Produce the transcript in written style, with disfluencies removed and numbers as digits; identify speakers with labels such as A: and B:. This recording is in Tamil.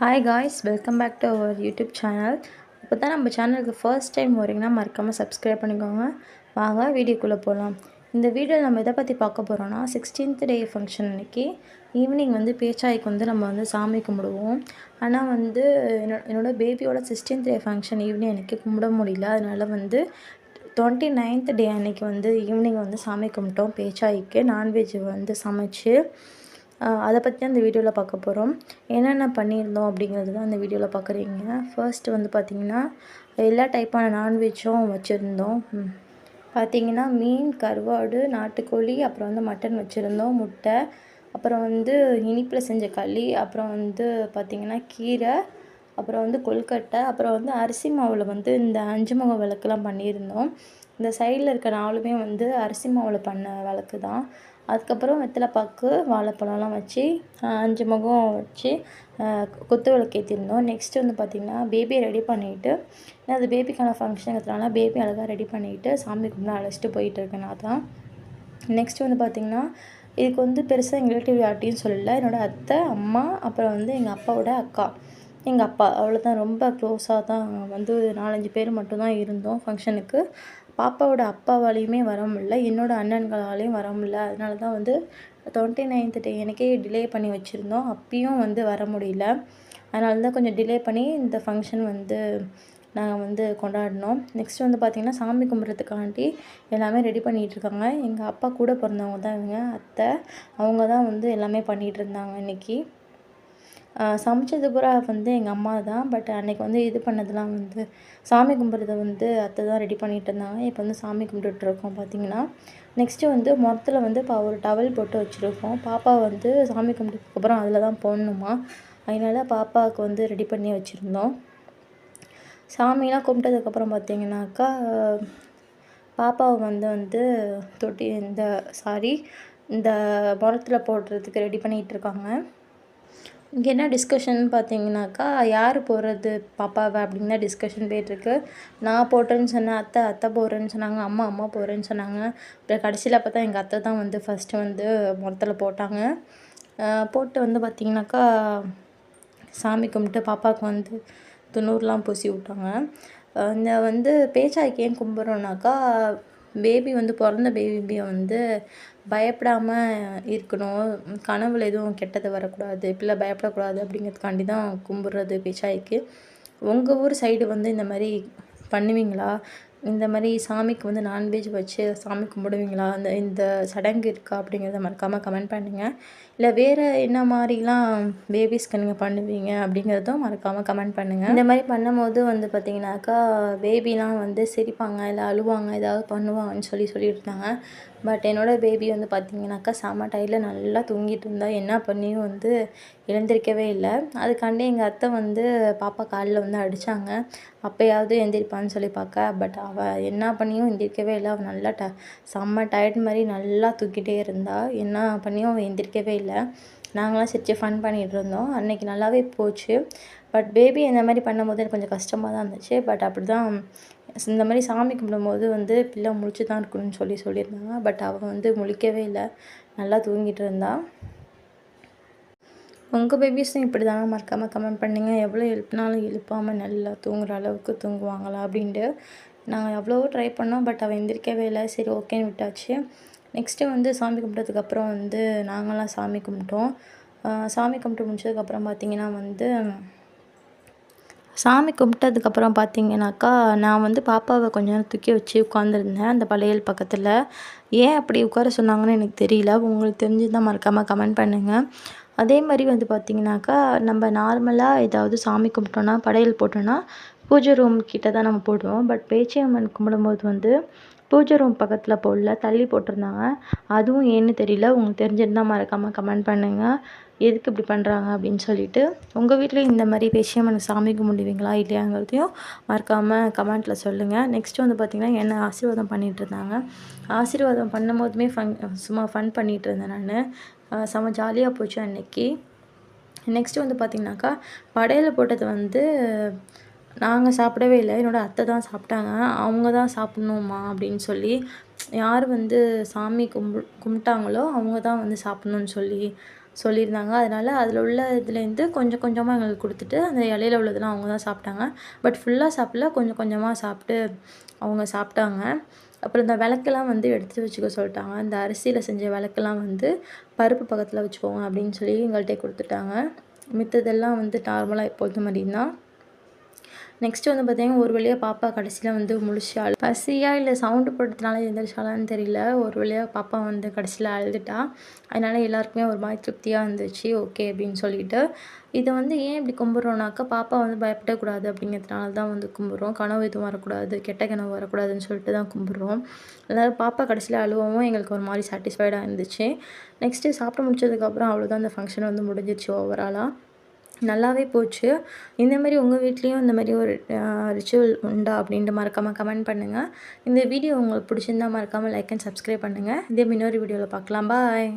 A: Hi guys, welcome back to our YouTube channel. இப்போ தான் நம்ம சேனலுக்கு ஃபர்ஸ்ட் டைம் வரீங்கன்னா மறக்காமல் சப்ஸ்கிரைப் பண்ணிக்கோங்க. வாங்க வீடியோக்குள்ளே போகலாம். இந்த வீடியோவில் நம்ம எதை பற்றி பார்க்க போகிறோன்னா 16th டே ஃபங்க்ஷன் அன்றைக்கி ஈவினிங் பேச்சாய்க்கு நம்ம சாமி கும்பிடுவோம். ஆனால் என்னோடய பேபியோட 16th டே ஃபங்க்ஷன் ஈவினிங் அன்றைக்கி கும்பிட முடியல. அதனால் 29th டே அன்றைக்கி ஈவினிங் சாமி கும்பிட்டோம். பேச்சாய்க்கு நான்வெஜ் சமைச்சு அதை பற்றி தான் இந்த வீடியோவில் பார்க்க போகிறோம். என்னென்ன பண்ணியிருந்தோம் அப்படிங்கிறது தான் இந்த வீடியோவில் பார்க்குறீங்க. ஃபர்ஸ்ட்டு பார்த்திங்கன்னா எல்லா டைப்பான நான்வெஜ்ஜும் வச்சுருந்தோம். பார்த்திங்கன்னா மீன், கருவாடு, நாட்டுக்கோழி, அப்புறம் மட்டன் வச்சுருந்தோம், முட்டை, அப்புறம் இனிப்பில் செஞ்ச களி, அப்புறம் பார்த்திங்கன்னா கீரை, அப்புறம் கொழுக்கட்டை, அப்புறம் அரிசி மாவில் இந்த 5 முக விளக்குலாம் பண்ணியிருந்தோம். இந்த சைடில் இருக்க 4மே அரிசி மாவில் பண்ண விளக்கு தான். அதுக்கப்புறம் வெத்தலை பாக்கு, வாழைப்பழம்லாம் வச்சு 5 முகம் வச்சு குத்து விளக்கு ஏற்றிருந்தோம். நெக்ஸ்ட்டு பார்த்திங்கன்னா பேபியை ரெடி பண்ணிவிட்டு, அது பேபிக்கான ஃபங்க்ஷனுங்கிறதுனால பேபி அழகாக ரெடி பண்ணிவிட்டு சாமி கும்பிட அழைச்சிட்டு போயிட்டுருக்கேன் நான் தான். நெக்ஸ்ட்டு பார்த்திங்கன்னா இதுக்கு பெருசாக எங்கள் ரிலேட்டிவ் யார்ட்டையும் சொல்லலை. என்னோடய அத்தை, அம்மா, அப்புறம் எங்கள் அப்பாவோட அக்கா, எங்கள் அப்பா, அவ்வளோதான். ரொம்ப க்ளோஸாக தான் 4-5 பேர் மட்டும்தான் இருந்தோம் ஃபங்க்ஷனுக்கு. பாப்பாவோட அப்பாவாலையுமே வர முடியல, என்னோடய அண்ணன்களாலையும் வர முடியல. அதனால தான் 29th டே எனக்கே டிலே பண்ணி வச்சுருந்தோம். அப்பயும் வர முடியல. அதனால தான் கொஞ்சம் டிலே பண்ணி இந்த ஃபங்க்ஷன் நாங்கள் கொண்டாடினோம். நெக்ஸ்ட்டு பார்த்திங்கன்னா சாமி கும்பிட்றதுக்காண்டி எல்லாமே ரெடி பண்ணிகிட்ருக்காங்க. எங்கள் அப்பா கூட பிறந்தவங்க தான் இவங்க அத்தை. அவங்க தான் எல்லாமே பண்ணிகிட்ருந்தாங்க இன்றைக்கி. சமைச்சது பூரா எங்கள் அம்மா தான். பட் அன்றைக்கி இது பண்ணதெல்லாம் சாமி கும்பிட்றத அத்தை தான் ரெடி பண்ணிகிட்டு இருந்தாங்க. இப்போ சாமி கும்பிட்டுட்ருக்கோம் பார்த்திங்கன்னா. நெக்ஸ்ட்டு முறத்தில் ஒரு டவல் போட்டு வச்சுருக்கோம். பாப்பா சாமி கும்பிட்டதுக்கப்புறம் அதில் தான் போடணுமா. அதனால் பாப்பாவுக்கு ரெடி பண்ணி வச்சுருந்தோம். சாமிலாம் கும்பிட்டதுக்கப்புறம் பார்த்திங்கனாக்கா பாப்பாவை தொட்டி இந்த முறத்தில் போடுறதுக்கு ரெடி பண்ணிகிட்ருக்காங்க. இங்கே என்ன டிஸ்கஷன் பார்த்தீங்கன்னாக்கா, யார் போடுறது பாப்பாவை அப்படின்னு தான் டிஸ்கஷன் போயிட்டுருக்கு. நான் போட்டேன்னு சொன்னேன், அத்தை போடுறேன்னு சொன்னாங்க, அம்மா போடுறேன்னு சொன்னாங்க. அப்புறம் கடைசியில் பார்த்தா எங்கள் அத்தை தான் ஃபஸ்ட்டு முறத்தில் போட்டாங்க. போட்டு பார்த்திங்கனாக்கா சாமி கும்பிட்டு பாப்பாவுக்கு துண்ணூறுலாம் பூசி விட்டாங்க. இந்த பேச்சாய்க்கு ஏன் கும்பிட்றோன்னாக்கா, பேபி பிறந்த பேபியை பயப்படாமல் இருக்கணும், கனவுல எதுவும் கெட்டது வரக்கூடாது, பிள்ளை பயப்படக்கூடாது அப்படிங்கிறதுக்காண்டி தான் கும்பிட்றது பேச்சாய்க்கு. உங்கள் ஊர் சைடு இந்த மாதிரி பண்ணுவீங்களா? இந்த மாதிரி சாமிக்கு நான்வெஜ் வச்சு சாமி கும்பிடுவீங்களா? இந்த சடங்கு இருக்கா அப்படிங்கிறத மறக்காமல் கமெண்ட் பண்ணுங்கள். இல்லை வேறு என்ன மாதிரிலாம் பேபிஸ்க்கு நீங்கள் பண்ணுவீங்க அப்படிங்கிறதும் மறக்காமல் கமெண்ட் பண்ணுங்கள். இந்த மாதிரி பண்ணும்போது பார்த்திங்கனாக்கா பேபிலாம் சிரிப்பாங்க, இல்லை அழுவாங்க, ஏதாவது பண்ணுவாங்கன்னு சொல்லிட்டு இருந்தாங்க. பட் என்னோடய பேபி பார்த்திங்கனாக்கா செம்ம டயர்டில் நல்லா தூங்கிட்டு இருந்தா. என்ன பண்ணியும் எழுந்திரிக்கவே இல்லை. அதுக்காண்டி எங்கள் அத்தை பாப்பா காலில் அடித்தாங்க. அப்போயாவது எந்திரிப்பான்னு சொல்லி பார்க்க, பட் அவள் என்ன பண்ணியும் எந்திரிக்கவே இல்லை. அவள் நல்லா செம்ம டயர்ட் மாதிரி நல்லா தூக்கிட்டே இருந்தா. என்ன பண்ணியும் அவள் எந்திரிக்கவே இல்லை. நாங்களாம் சிரிச்சு ஃபன் பண்ணிகிட்டு இருந்தோம். அன்றைக்கி நல்லாவே போச்சு. பட் பேபி இந்த மாதிரி பண்ணும்போது எனக்கு கொஞ்சம் கஷ்டமாக தான் இருந்துச்சு. பட் அப்படி தான் இந்த மாதிரி சாமி கும்பிடும்போது பிள்ளை முழிச்சு தான் இருக்கணும்னு சொல்லியிருந்தாங்க. பட் அவள் முழிக்கவே இல்லை, நல்லா தூங்கிட்டு இருந்தா. உங்கள் பேபிஸும் இப்படி தானே? மறக்காமல் கமெண்ட் பண்ணுங்கள். எவ்வளோ எழுப்பினாலும் எழுப்பாமல் நல்லா தூங்குற அளவுக்கு தூங்குவாங்களா அப்படின்ட்டு. நாங்கள் எவ்வளவோ ட்ரை பண்ணோம், பட் அவள் எந்திரிக்கவே இல்லை. சரி ஓகேன்னு விட்டாச்சு. நெக்ஸ்ட்டு சாமி கும்பிட்டதுக்கப்புறம் நாங்களாம் சாமி கும்பிட்டோம். சாமி கும்பிட்டு முடிச்சதுக்கப்புறம் பார்த்திங்கன்னா சாமி கும்பிட்டதுக்கப்புறம் பார்த்திங்கனாக்கா, நான் பாப்பாவை கொஞ்ச நேரம் தூக்கி வச்சு உட்காந்துருந்தேன் அந்த படையல் பக்கத்தில். ஏன் அப்படி உட்கார சொன்னாங்கன்னு எனக்கு தெரியல. உங்களுக்கு தெரிஞ்சுதான் மறக்காமல் கமெண்ட் பண்ணுங்கள். அதே மாதிரி பார்த்திங்கனாக்கா, நம்ம நார்மலாக ஏதாவது சாமி கும்பிட்டோன்னா, படையல் போட்டோன்னா பூஜை ரூம் கிட்ட தான் நம்ம போடுவோம். பட் பேச்சியம்மன் கும்பிடும்போது பூஜை ரூம் பக்கத்தில் போடல, தள்ளி போட்டிருந்தாங்க. அதுவும் ஏன்னு தெரியல. உங்களுக்கு தெரிஞ்சிருந்தால் மறக்காமல் கமெண்ட் பண்ணுங்கள், எதுக்கு இப்படி பண்ணுறாங்க அப்படின்னு சொல்லிட்டு. உங்கள் வீட்லேயும் இந்த மாதிரி பேச்சியம்மனுக்கு சாமி கும்பிடுவீங்களா இல்லையாங்கிறதையும் மறக்காமல் கமெண்ட்டில் சொல்லுங்கள். நெக்ஸ்ட்டு பார்த்திங்கன்னா என்ன ஆசீர்வாதம் பண்ணிகிட்டு இருந்தாங்க. ஆசீர்வாதம் பண்ணும்போதுமே சும்மா ஃபன் பண்ணிகிட்டு இருந்தேன் நான். செம்ம ஜாலியாக போச்சு அன்றைக்கி. நெக்ஸ்ட்டு பார்த்திங்கனாக்கா, படையல் போட்டது நாங்கள் சாப்பிடவே இல்லை, என்னோடய அத்தை தான் சாப்பிட்டாங்க. அவங்க தான் சாப்பிட்ணுமா அப்படின்னு சொல்லி, யார் சாமி கும்பிட்டாங்களோ அவங்க தான் சாப்பிட்ணுன்னு சொல்லி சொல்லியிருந்தாங்க. அதனால் அதில் உள்ள இதுலேருந்து கொஞ்சம் கொஞ்சமாக எங்களுக்கு கொடுத்துட்டு அந்த இலையில உள்ளதெல்லாம் அவங்க தான் சாப்பிட்டாங்க. பட் ஃபுல்லாக சாப்பிடல, கொஞ்சம் கொஞ்சமாக சாப்பிட்டு அவங்க சாப்பிட்டாங்க. அப்புறம் இந்த விளக்கெல்லாம் வந்து எடுத்து வச்சுக்க சொல்லிட்டாங்க. இந்த அரிசியில் செஞ்ச விளக்கெல்லாம் வந்து பருப்பு பக்கத்தில் வச்சுக்கோங்க அப்படின்னு சொல்லி எங்கள்கிட்ட கொடுத்துட்டாங்க. மித்ததெல்லாம் வந்து நார்மலாக எப்பொழுது மாதிரி தான். நெக்ஸ்ட்டு வந்து பார்த்திங்கன்னா ஒரு வழியாக பாப்பா கடைசியில் வந்து முழிச்சாள். பசியா இல்லை சவுண்டு போட்டதுனால எழுந்திரிச்சாலான்னு தெரியல. ஒரு வழியாக பாப்பா வந்து கடைசியில் அழுதுட்டா. அதனால் எல்லாருக்குமே ஒரு மாதிரி திருப்தியாக இருந்துச்சு. ஓகே அப்படின்னு சொல்லிட்டு இதை வந்து ஏன் இப்படி கும்பிட்றோன்னாக்கா, பாப்பா வந்து பயப்படக்கூடாது அப்படிங்கிறதுனால தான் வந்து கும்பிட்றோம். கனவு எதுவும் வரக்கூடாது, கெட்ட கனவு வரக்கூடாதுன்னு சொல்லிட்டு தான் கும்பிட்றோம். அதனால் பாப்பா கடைசியில் அழுவவும் எங்களுக்கு ஒரு மாதிரி சாட்டிஸ்ஃபைடாக இருந்துச்சு. நெக்ஸ்ட்டு சாப்பிட்டு முடிச்சதுக்கப்புறம் அவ்வளோதான், அந்த ஃபங்க்ஷன் வந்து முடிஞ்சிருச்சு ஓவராலாக. நல்லாவே போச்சு. இந்தமாரி உங்கள் வீட்லேயும் இந்தமாரி ஒரு ரிச்சுவல் உண்டா அப்படின்ட்டு மறக்காமல் கமெண்ட் பண்ணுங்கள். இந்த வீடியோ உங்களுக்கு பிடிச்சிருந்தா மறக்காமல் லைக் அண்ட் சப்ஸ்கிரைப் பண்ணுங்கள். இதே இன்னொரு வீடியோவில் பார்க்கலாம். பாய்.